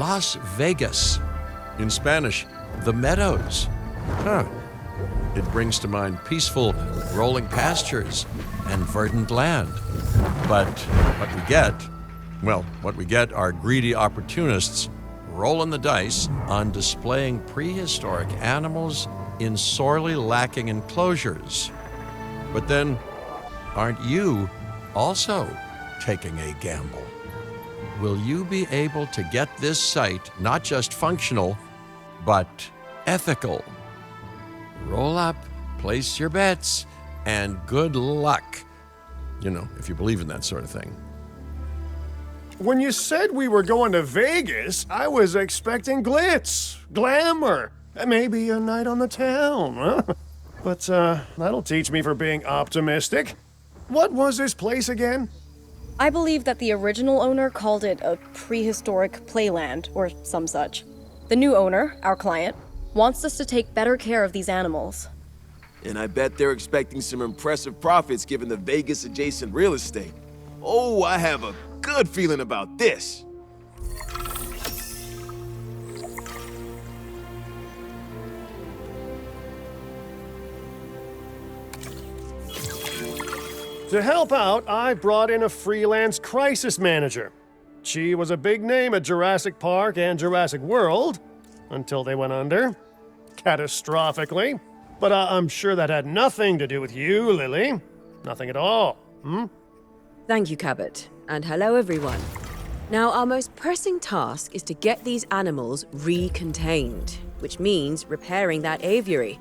Las Vegas. In Spanish, the Meadows. Huh. It brings to mind peaceful, rolling pastures and verdant land. But what we get are greedy opportunists rolling the dice on displaying prehistoric animals in sorely lacking enclosures. But then, aren't you also taking a gamble? Will you be able to get this site not just functional, but ethical? Roll up, place your bets, and good luck. You know, if you believe in that sort of thing. When you said we were going to Vegas, I was expecting glitz, glamour, maybe a night on the town, huh? But that'll teach me for being optimistic. What was this place again? I believe that the original owner called it a prehistoric playland, or some such. The new owner, our client, wants us to take better care of these animals. And I bet they're expecting some impressive profits given the Vegas-adjacent real estate. Oh, I have a good feeling about this. To help out, I brought in a freelance crisis manager. She was a big name at Jurassic Park and Jurassic World, until they went under. Catastrophically. But I'm sure that had nothing to do with you, Lily. Nothing at all, hmm? Thank you, Cabot. And hello, everyone. Now, our most pressing task is to get these animals recontained, which means repairing that aviary.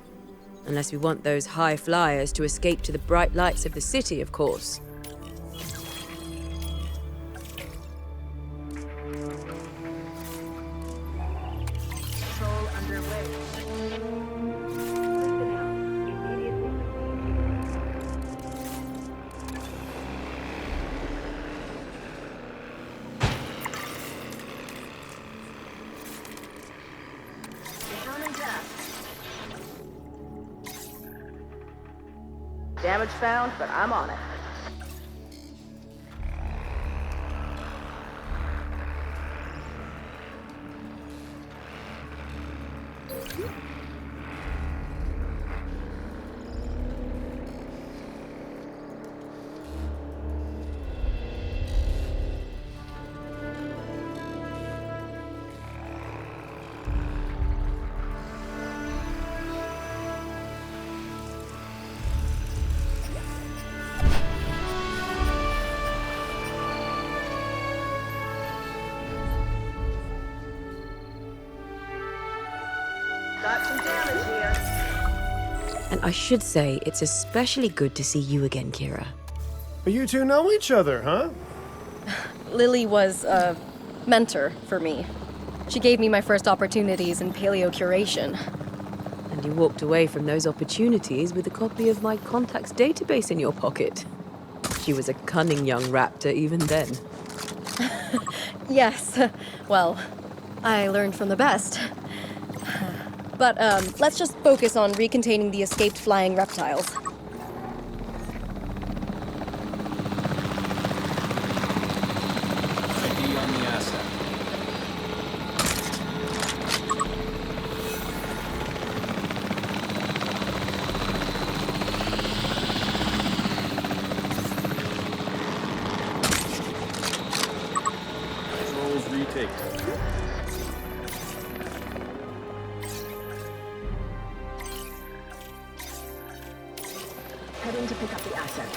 Unless we want those high flyers to escape to the bright lights of the city, of course. Control underway. Determined task. Damage found, but I'm on it. Got some damage here. And I should say, it's especially good to see you again, Kira. You two know each other, huh? Lily was a mentor for me. She gave me my first opportunities in paleocuration. And you walked away from those opportunities with a copy of my contacts database in your pocket. She was a cunning young raptor even then. Yes, well, I learned from the best. But let's just focus on recontaining the escaped flying reptiles. ID on the asset. Controls retaken. Heading to pick up the asset.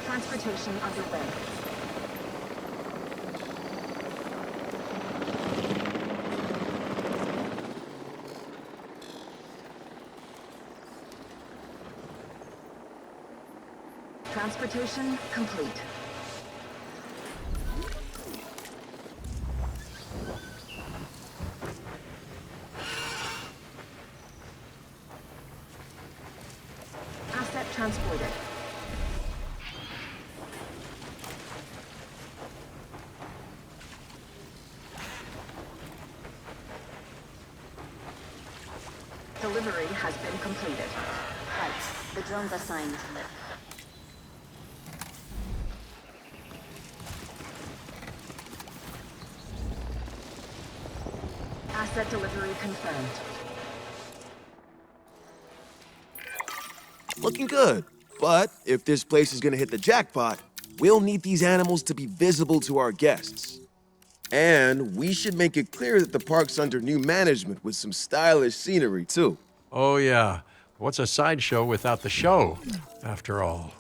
Transportation underway. Transportation complete. Delivery has been completed. Right. The drone's assigned. Asset delivery confirmed. Looking good. But if this place is gonna hit the jackpot, we'll need these animals to be visible to our guests. And we should make it clear that the park's under new management with some stylish scenery, too. Oh, yeah. What's a sideshow without the show, after all?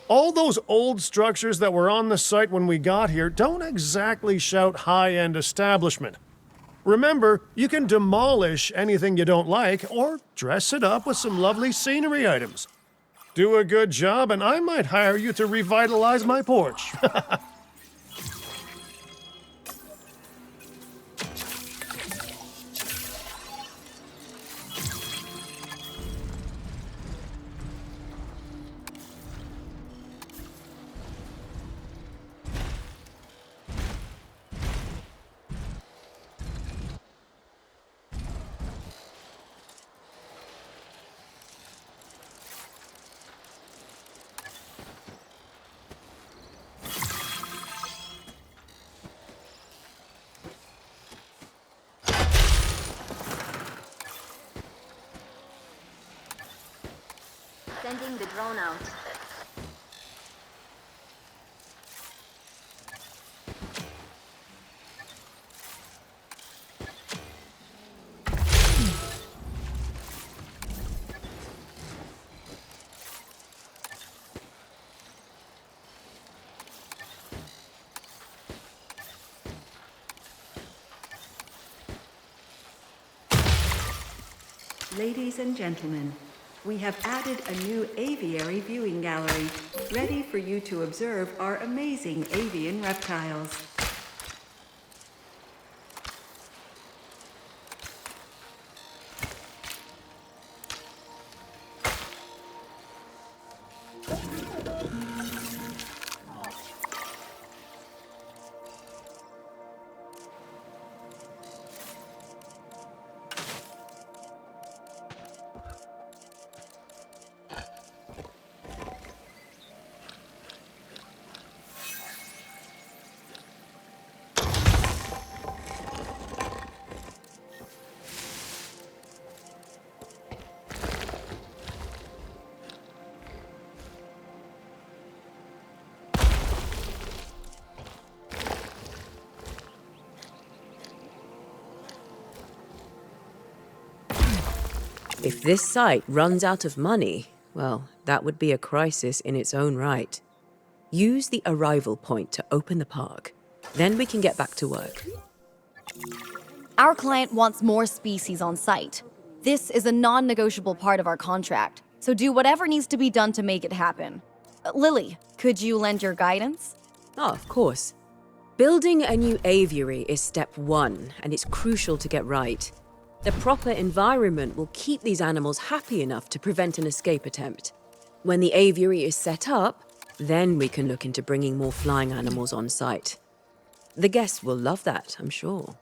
All those old structures that were on the site when we got here don't exactly shout high-end establishment. Remember, you can demolish anything you don't like or dress it up with some lovely scenery items. Do a good job and I might hire you to revitalize my porch. Sending the drone out. Ladies and gentlemen, We have added a new aviary viewing gallery, ready for you to observe our amazing avian reptiles. If this site runs out of money, well, that would be a crisis in its own right. Use the arrival point to open the park. Then we can get back to work. Our client wants more species on site. This is a non-negotiable part of our contract, so do whatever needs to be done to make it happen. Lily, could you lend your guidance? Oh, of course. Building a new aviary is step one, and it's crucial to get right. The proper environment will keep these animals happy enough to prevent an escape attempt. When the aviary is set up, then we can look into bringing more flying animals on site. The guests will love that, I'm sure.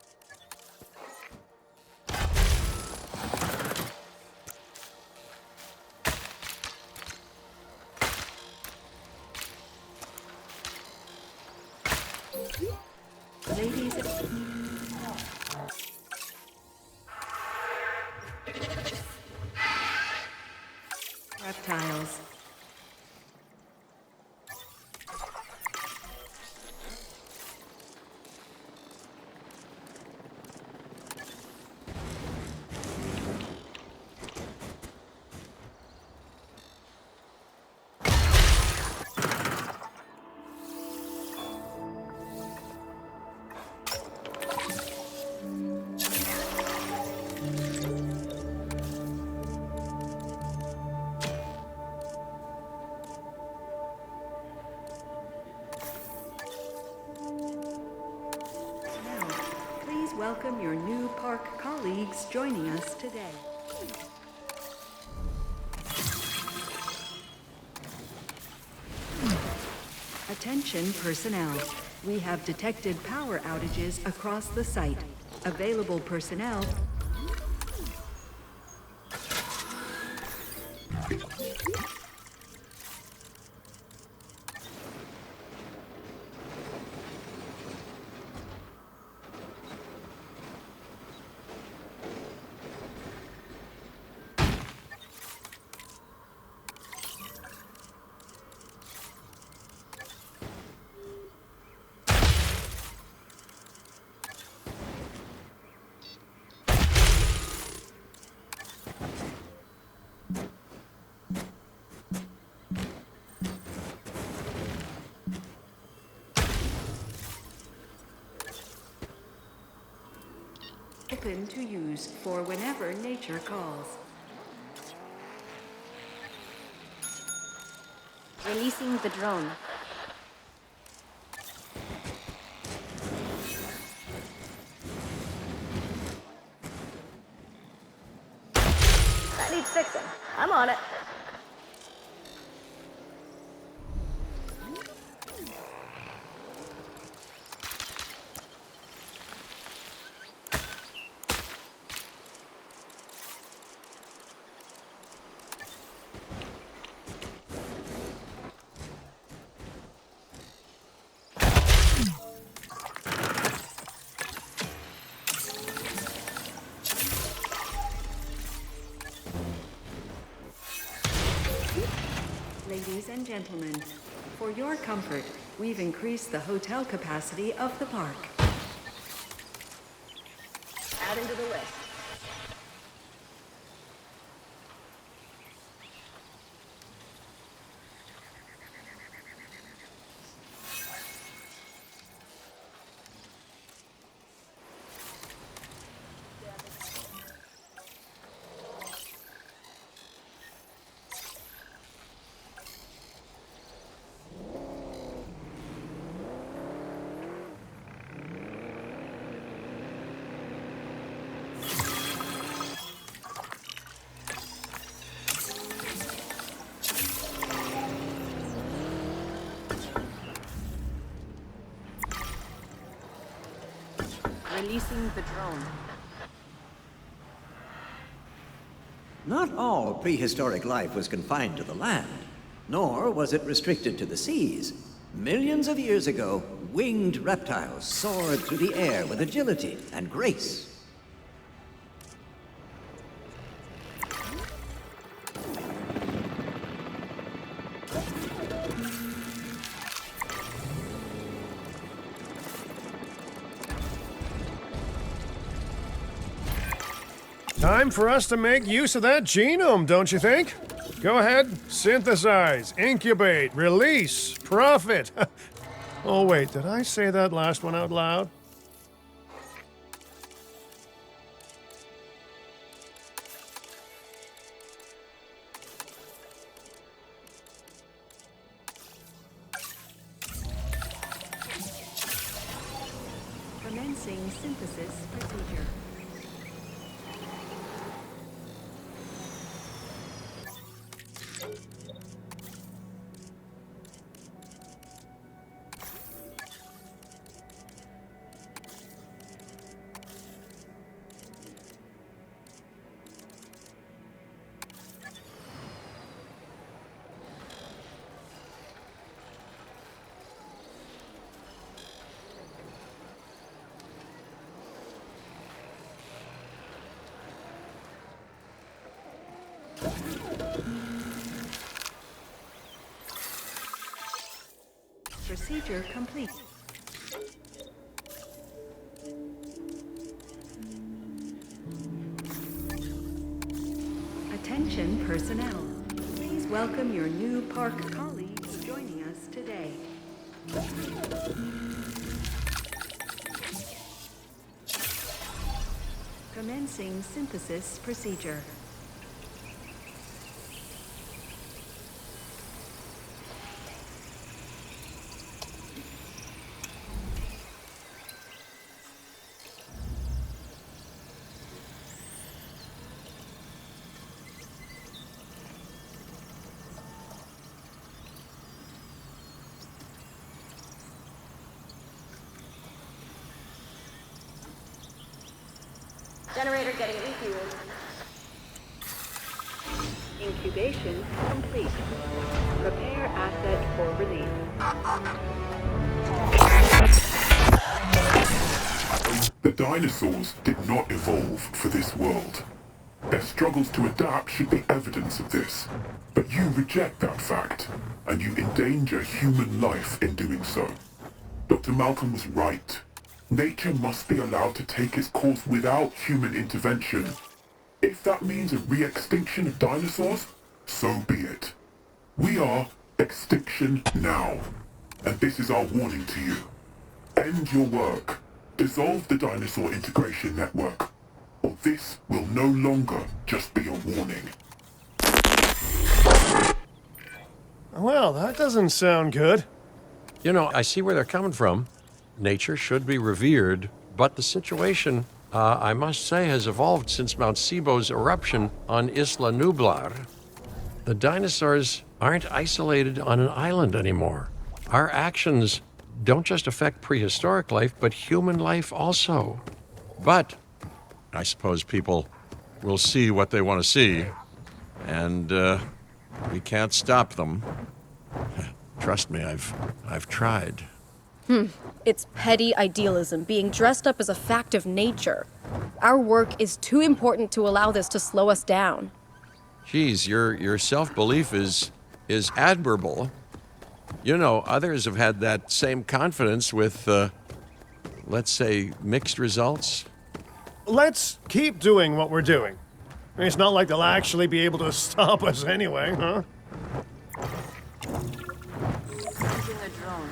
Ladies and reptiles. Please welcome your new park colleagues joining us today. Attention personnel. We have detected power outages across the site. Available personnel. Open to use for whenever nature calls. Releasing the drone. That needs fixing. I'm on it. Ladies and gentlemen, for your comfort, we've increased the hotel capacity of the park. Adding to the list. Releasing the drone. Not all prehistoric life was confined to the land, nor was it restricted to the seas. Millions of years ago, winged reptiles soared through the air with agility and grace. Time for us to make use of that genome, don't you think? Go ahead, synthesize, incubate, release, profit. Oh wait, did I say that last one out loud? Commencing synthesis procedure. Procedure complete. Attention personnel. Please welcome your new park colleagues joining us today. Commencing synthesis procedure. Generator getting refueled. Incubation complete. Prepare asset for release. The dinosaurs did not evolve for this world. Their struggles to adapt should be evidence of this. But you reject that fact, and you endanger human life in doing so. Dr. Malcolm was right. Nature must be allowed to take its course without human intervention. If that means a re-extinction of dinosaurs, so be it. We are extinction now. And this is our warning to you. End your work. Dissolve the dinosaur integration network. Or this will no longer just be a warning. Well, that doesn't sound good. You know, I see where they're coming from. Nature should be revered, but the situation, I must say, has evolved since Mount Sibo's eruption on Isla Nublar. The dinosaurs aren't isolated on an island anymore. Our actions don't just affect prehistoric life, but human life also. But I suppose people will see what they want to see, and we can't stop them. Trust me, I've tried. It's petty idealism being dressed up as a fact of nature. Our work is too important to allow this to slow us down. Geez, your self-belief is admirable. You know, others have had that same confidence with, let's say, mixed results. Let's keep doing what we're doing. It's not like they'll actually be able to stop us anyway, huh? Using a drone.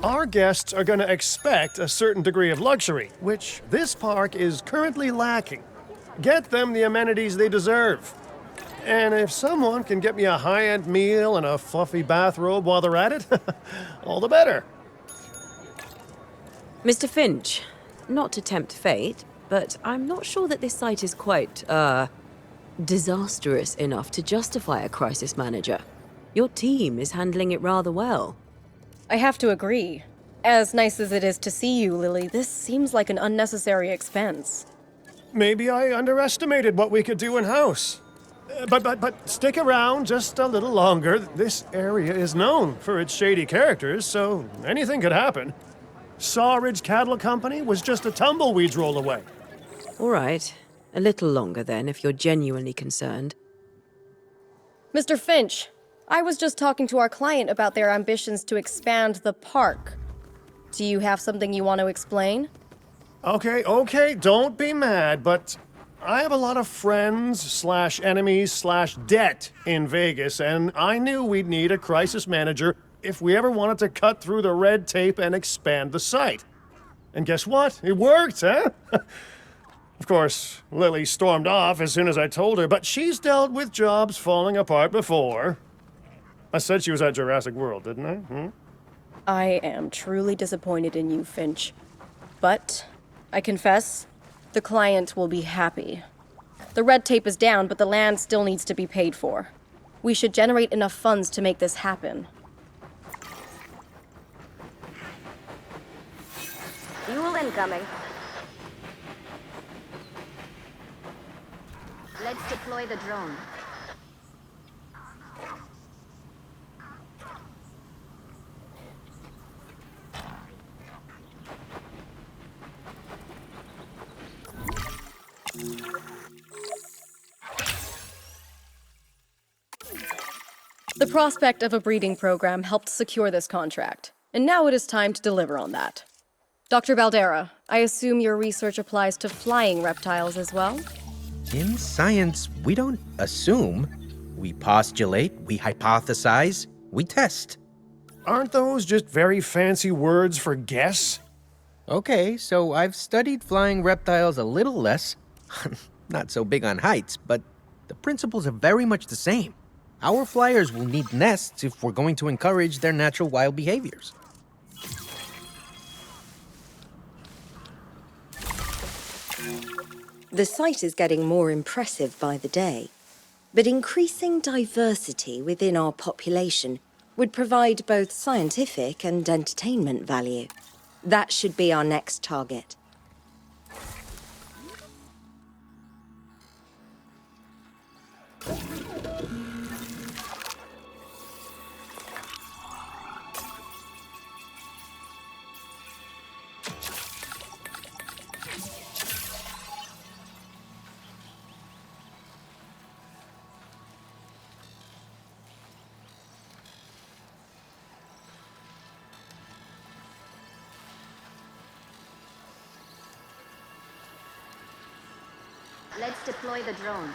Our guests are going to expect a certain degree of luxury, which this park is currently lacking. Get them the amenities they deserve. And if someone can get me a high-end meal and a fluffy bathrobe while they're at it, all the better. Mr. Finch, not to tempt fate, but I'm not sure that this site is quite, disastrous enough to justify a crisis manager. Your team is handling it rather well. I have to agree. As nice as it is to see you, Lily, this seems like an unnecessary expense. Maybe I underestimated what we could do in-house. But stick around just a little longer. This area is known for its shady characters, so anything could happen. Sawridge Cattle Company was just a tumbleweed's roll away. All right. A little longer then, if you're genuinely concerned. Mr. Finch, I was just talking to our client about their ambitions to expand the park. Do you have something you want to explain? Okay, don't be mad, but I have a lot of friends/enemies/debt in Vegas, and I knew we'd need a crisis manager if we ever wanted to cut through the red tape and expand the site. And guess what? It worked, huh? Of course, Lily stormed off as soon as I told her, but she's dealt with jobs falling apart before. I said she was at Jurassic World, didn't I? I am truly disappointed in you, Finch. But, I confess, the client will be happy. The red tape is down, but the land still needs to be paid for. We should generate enough funds to make this happen. Fuel incoming. Let's deploy the drone. The prospect of a breeding program helped secure this contract, and now it is time to deliver on that. Dr. Baldera, I assume your research applies to flying reptiles as well? In science, we don't assume. We postulate, we hypothesize, we test. Aren't those just very fancy words for guess? Okay, so I've studied flying reptiles a little less. Not so big on heights, but the principles are very much the same. Our flyers will need nests if we're going to encourage their natural wild behaviors. The site is getting more impressive by the day, but increasing diversity within our population would provide both scientific and entertainment value. That should be our next target. Let's deploy the drone.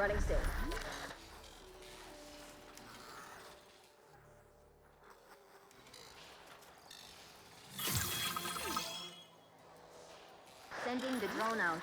running safe. Sending the drone out.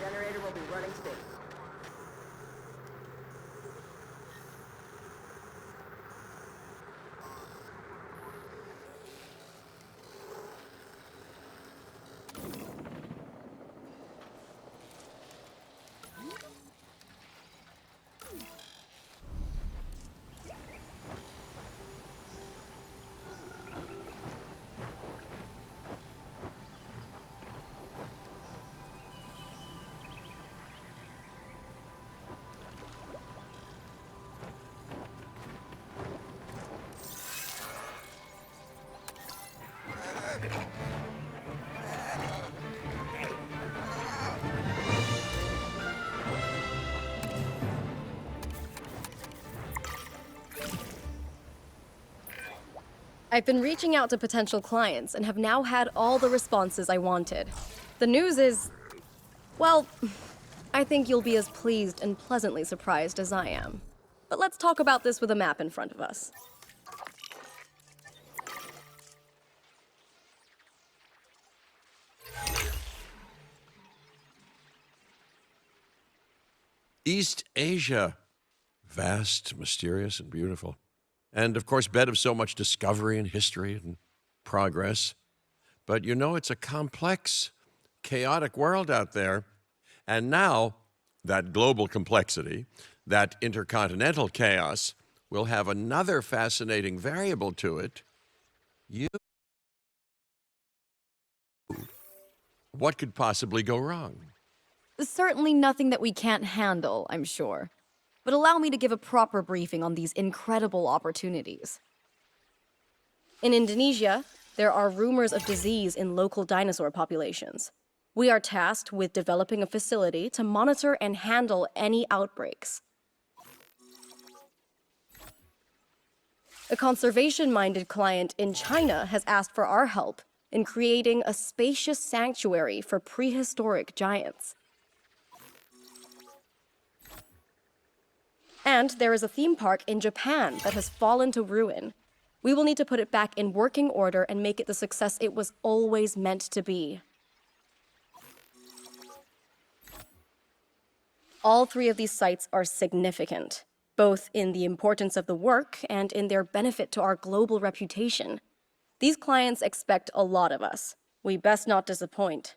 Generator will be running safe. I've been reaching out to potential clients and have now had all the responses I wanted. The news is, well, I think you'll be as pleased and pleasantly surprised as I am. But let's talk about this with a map in front of us. East Asia. Vast, mysterious, and beautiful. And of course, bed of so much discovery and history and progress. But you know, it's a complex, chaotic world out there. And now, that global complexity, that intercontinental chaos, will have another fascinating variable to it. You. What could possibly go wrong? Certainly nothing that we can't handle, I'm sure. But allow me to give a proper briefing on these incredible opportunities. In Indonesia, there are rumors of disease in local dinosaur populations. We are tasked with developing a facility to monitor and handle any outbreaks. A conservation-minded client in China has asked for our help in creating a spacious sanctuary for prehistoric giants. And there is a theme park in Japan that has fallen to ruin. We will need to put it back in working order and make it the success it was always meant to be. All three of these sites are significant, both in the importance of the work and in their benefit to our global reputation. These clients expect a lot of us. We best not disappoint.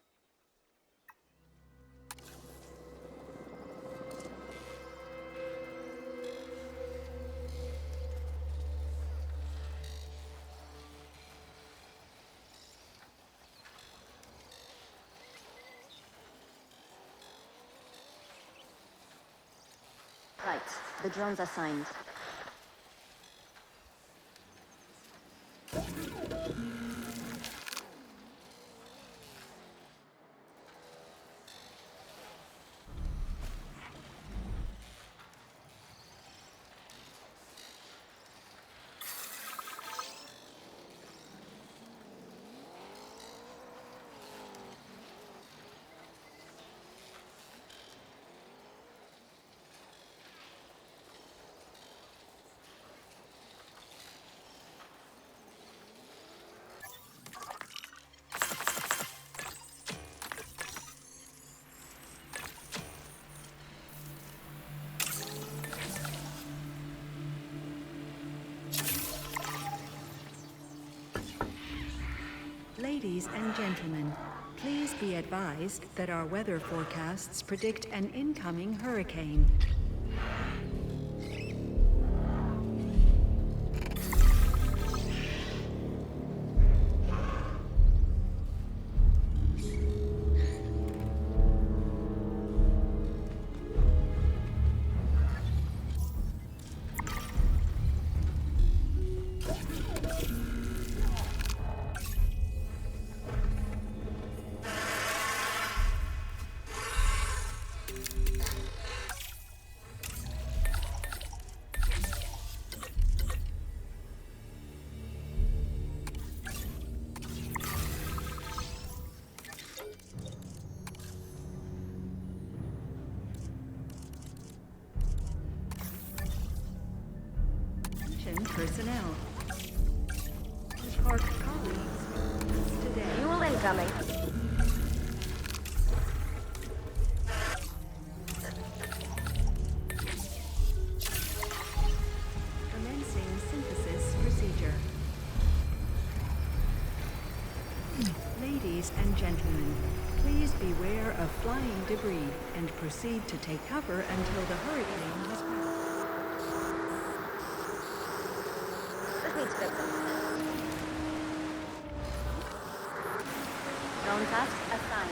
Right, the drone's assigned. Ladies and gentlemen, please be advised that our weather forecasts predict an incoming hurricane. Personnel. Park colleagues. Today. Fuel incoming. Commencing synthesis procedure. Ladies and gentlemen, please beware of flying debris and proceed to take cover until the hurricane has passed. Drone task assigned.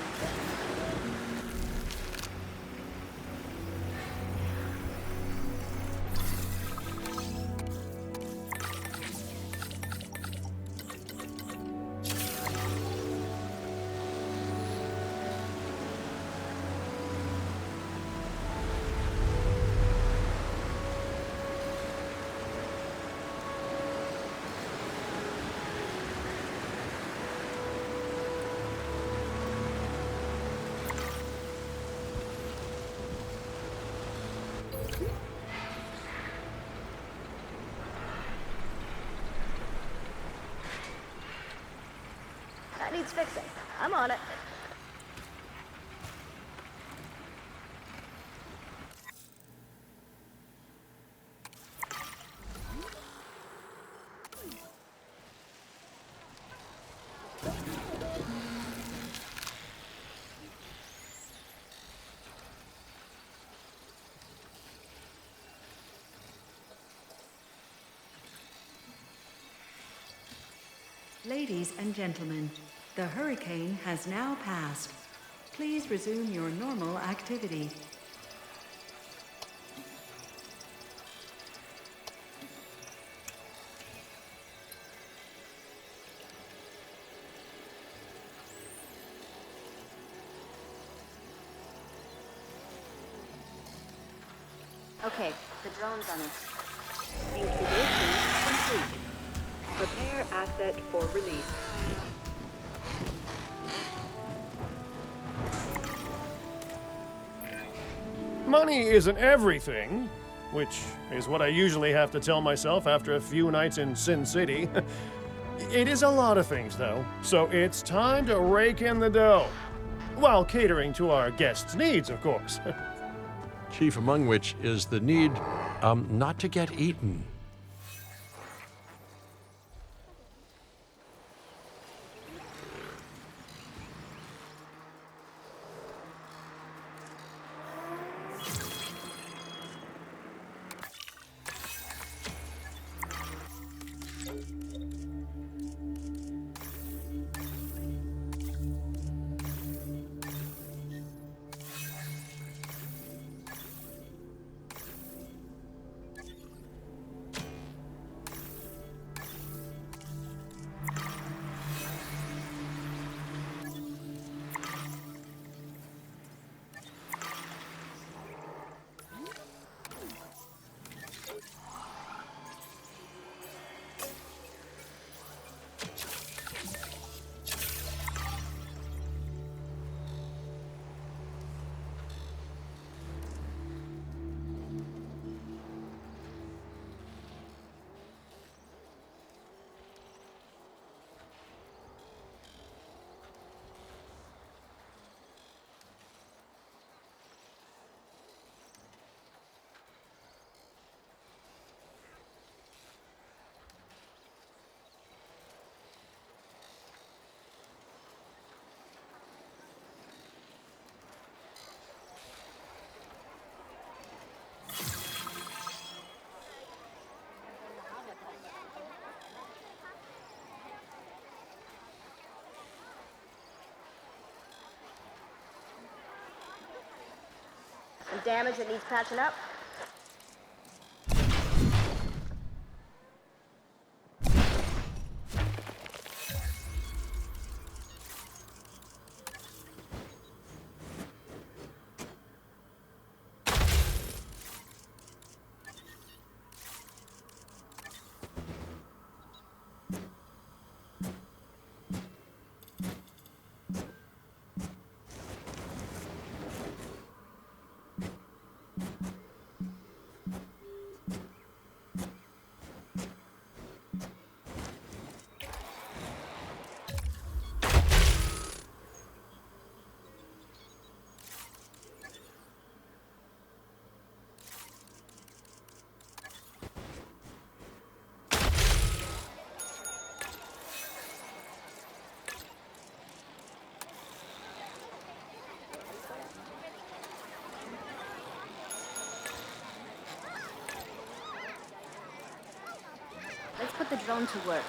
That needs fixing. I'm on it. Ladies and gentlemen, the hurricane has now passed. Please resume your normal activity. Okay, the drone's on it. Incubation complete. Prepare asset for release. Money isn't everything, which is what I usually have to tell myself after a few nights in Sin City. It is a lot of things, though, so it's time to rake in the dough. While catering to our guests' needs, of course. Chief among which is the need not to get eaten. Some damage that needs patching up? Let's put the drone to work.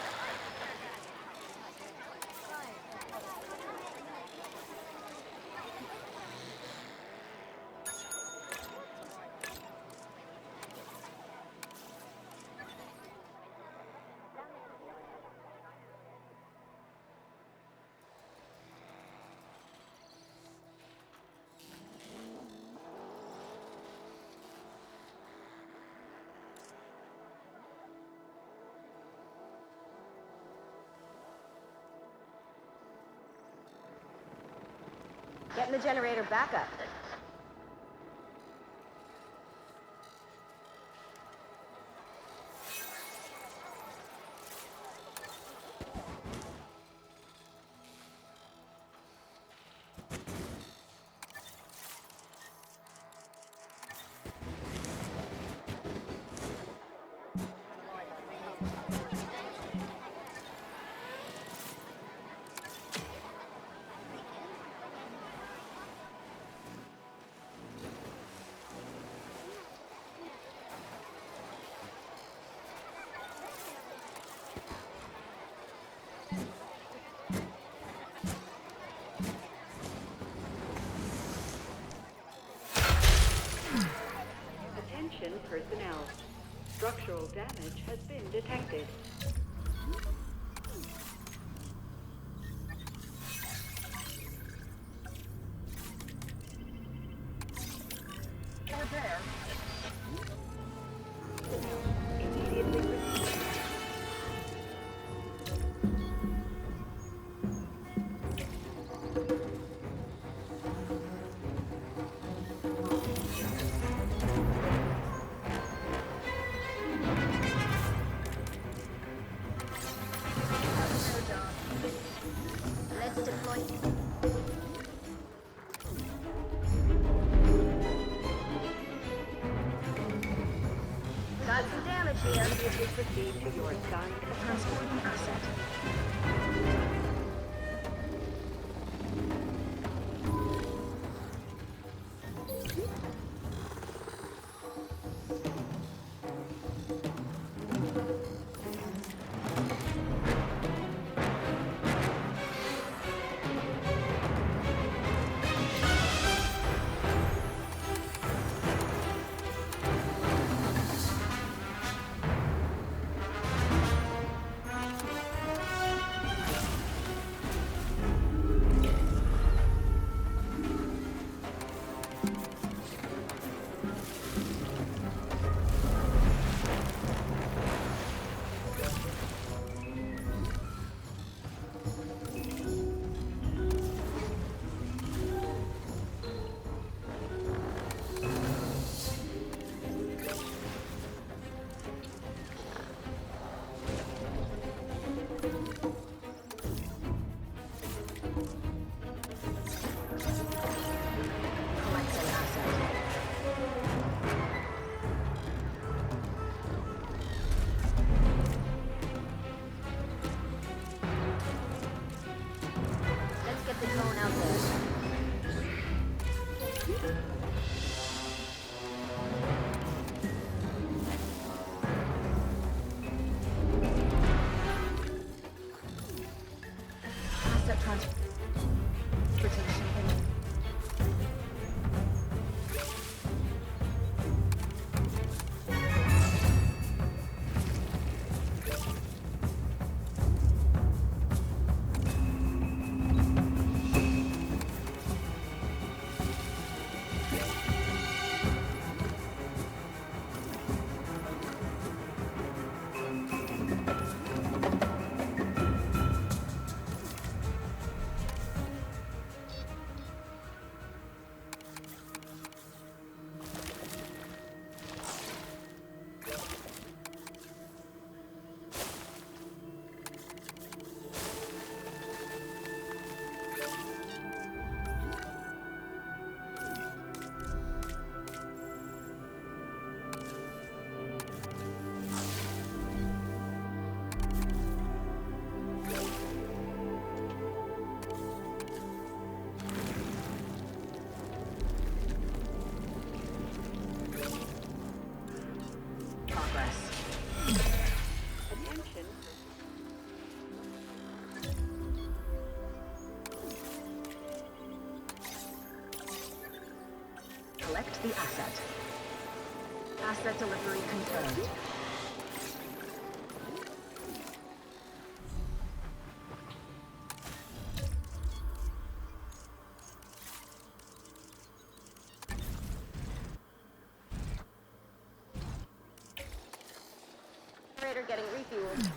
Getting the generator back up. Attention personnel. Structural damage has been detected. Immediately Let's deploy. Got some damage here. immediately proceed to your assigned Transporting asset. generator getting refueled.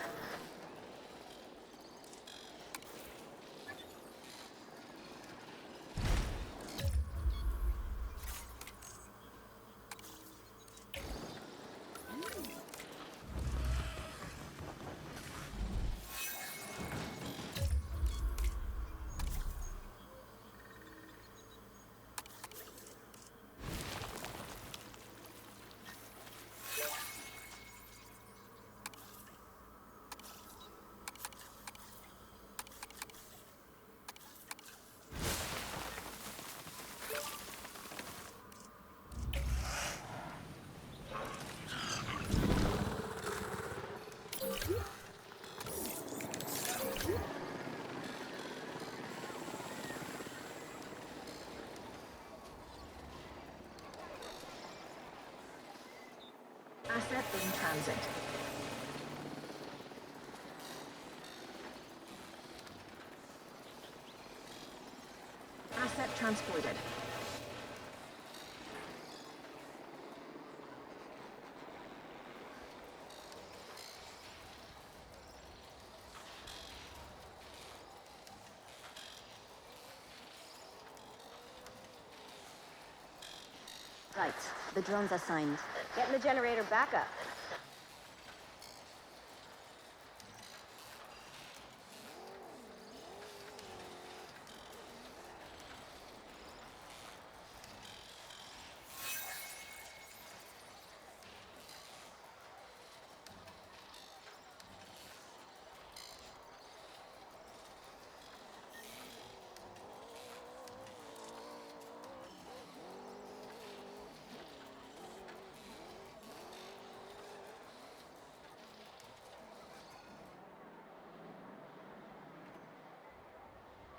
Asset in transit. Asset transported. Right, the drone's assigned. Getting the generator back up.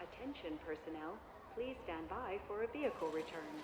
Attention personnel, please stand by for a vehicle return.